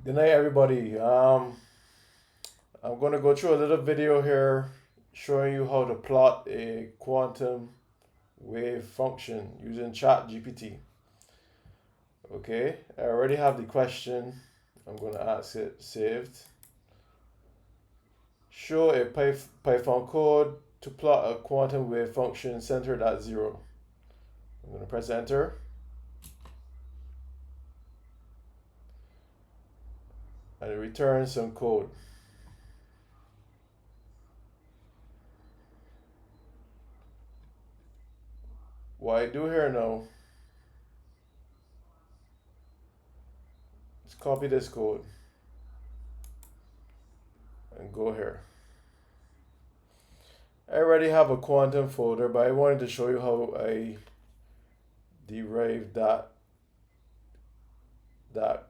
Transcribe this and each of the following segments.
Good night, everybody. I'm going to go through a little video here showing you how to plot a quantum wave function using ChatGPT. Okay, I already have the question. I'm going to ask it saved. Show a Python code to plot a quantum wave function centered at 0. I'm going to press enter. And it returns some code. What I do here now is copy this code and go here. I already have a quantum folder, but I wanted to show you how I derived that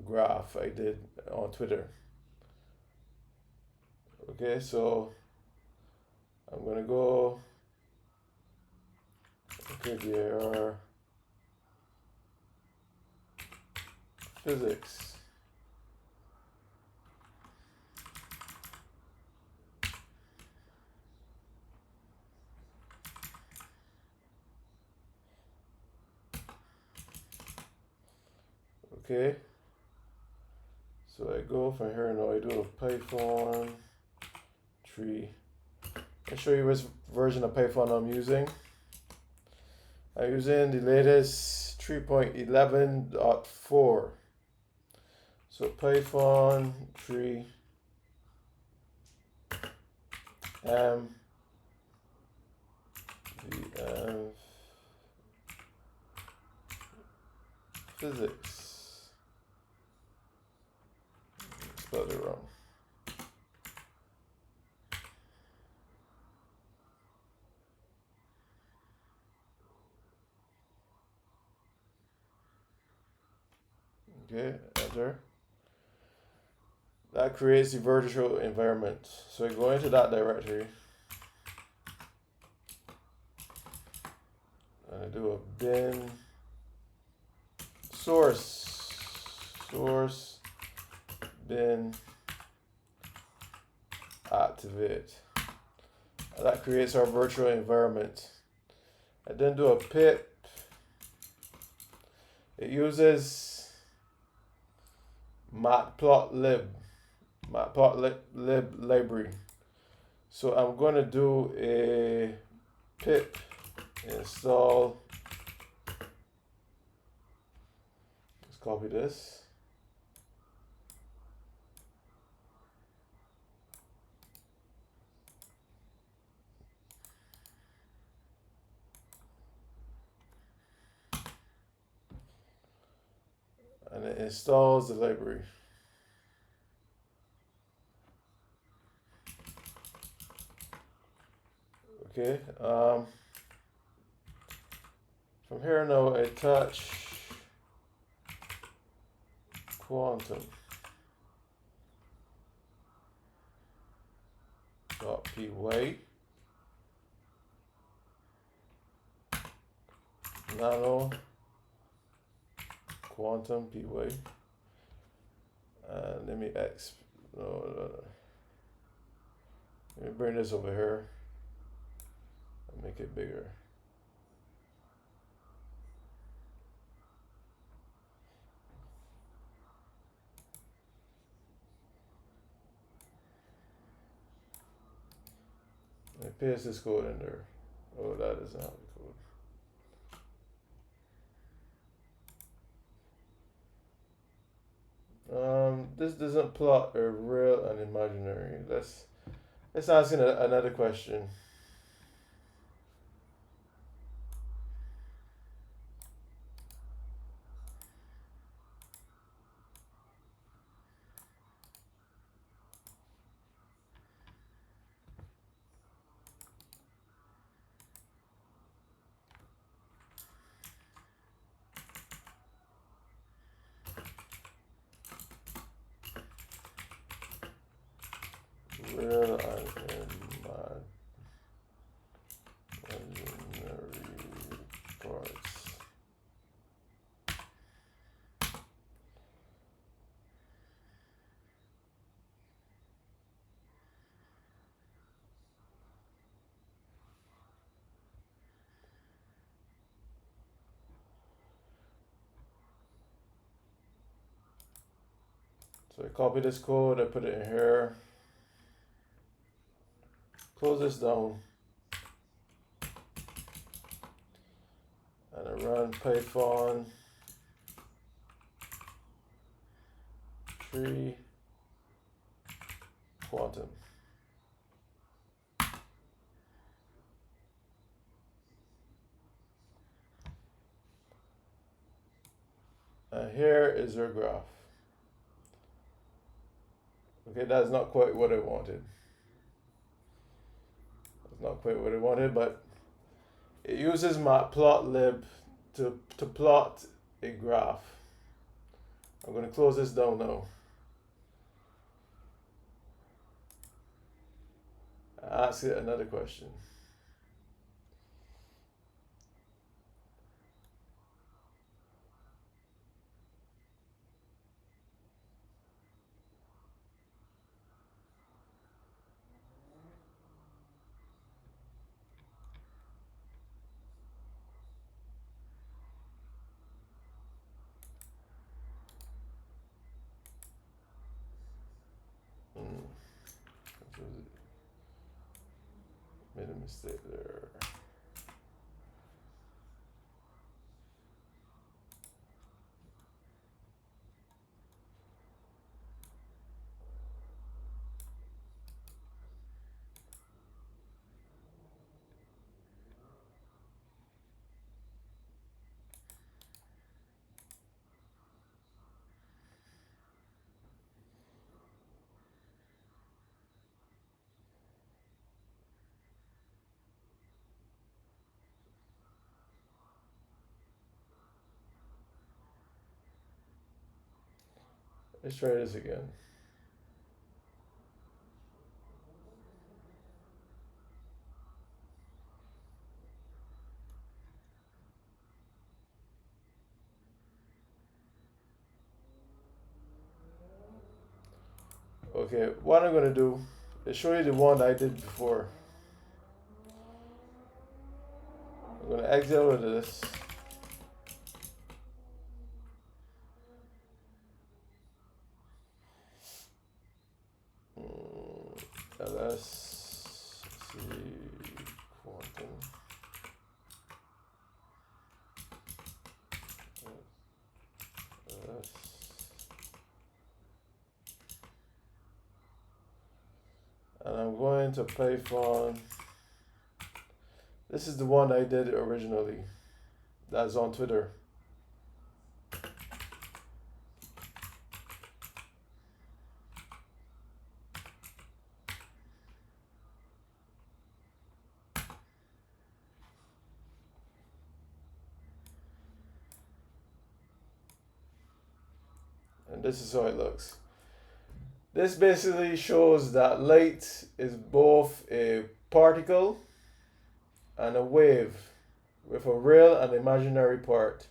graph I did on Twitter. Okay, so I'm gonna go there physics. Okay, so I go from here now. I do a Python tree. I'll show you which version of Python I'm using. I'm using the latest 3.11.4. So Python tree VM physics. Spelled it wrong. Okay, enter. That creates the virtual environment. So I go into that directory and I do a bin source bin activate. And that creates our virtual environment. I then do a pip. It uses matplotlib library. So I'm going to do a pip install. Let's copy this. And it installs the library. Okay, from here now I touch quantum .py nano quantum py and let me let me bring this over here and make it bigger. I paste this code in there. Oh, that is not the code. This doesn't plot a real and imaginary. Let's ask another question. Real and imaginary parts. So I copy this code, I put it in here, close this down, and I run Python tree quantum. And here is your graph. Okay, that's not quite what I wanted. That's not quite what I wanted, but it uses matplotlib to plot a graph. I'm going to close this down now. Ask it another question. Made a mistake there. Let's try this again. Okay, what I'm going to do is show you the one I did before. I'm going to exit out of this. LSC quantum. LS. And I'm going to Python. This is the one I did originally. That's on Twitter. And this is how it looks. This basically shows that light is both a particle and a wave with a real and imaginary part.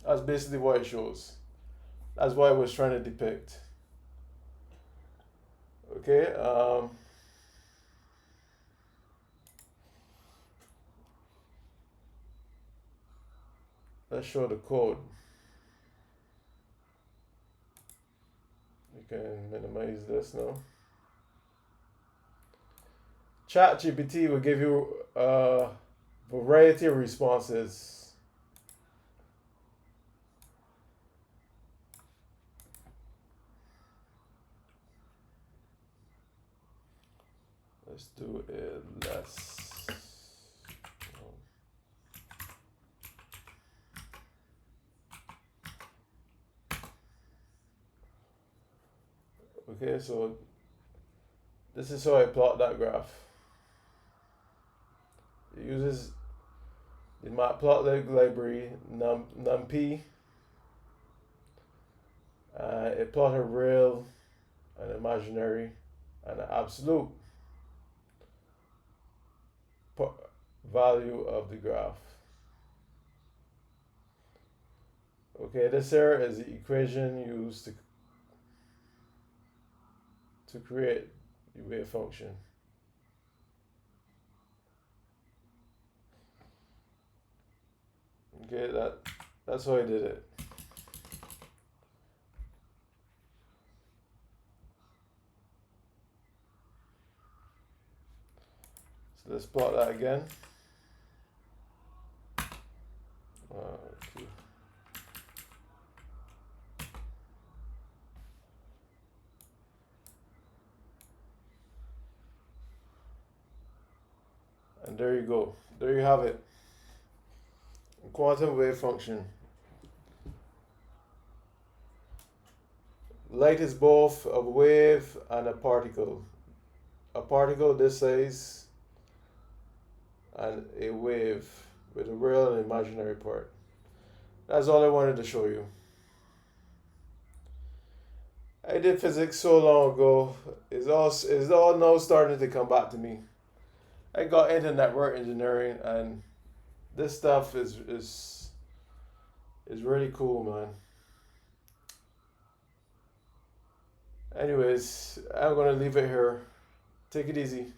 That's basically what it shows. That's what I was trying to depict. Okay, let's show the code. You can minimize this now. ChatGPT will give you a variety of responses. Let's do it less. Okay, so this is how I plot that graph. It uses the matplotlib library numpy. It plot a real, an imaginary, and an absolute value of the graph. Okay, this here is the equation used to create the wave function. Okay, that's how I did it. So let's plot that again. Okay. And there you go. There you have it. Quantum wave function. Light is both a wave and a particle. A particle this size and a wave with a real and imaginary part. That's all I wanted to show you. I did physics so long ago. It's all now starting to come back to me. I got into network engineering, and this stuff is really cool, man. Anyways, I'm gonna leave it here. Take it easy.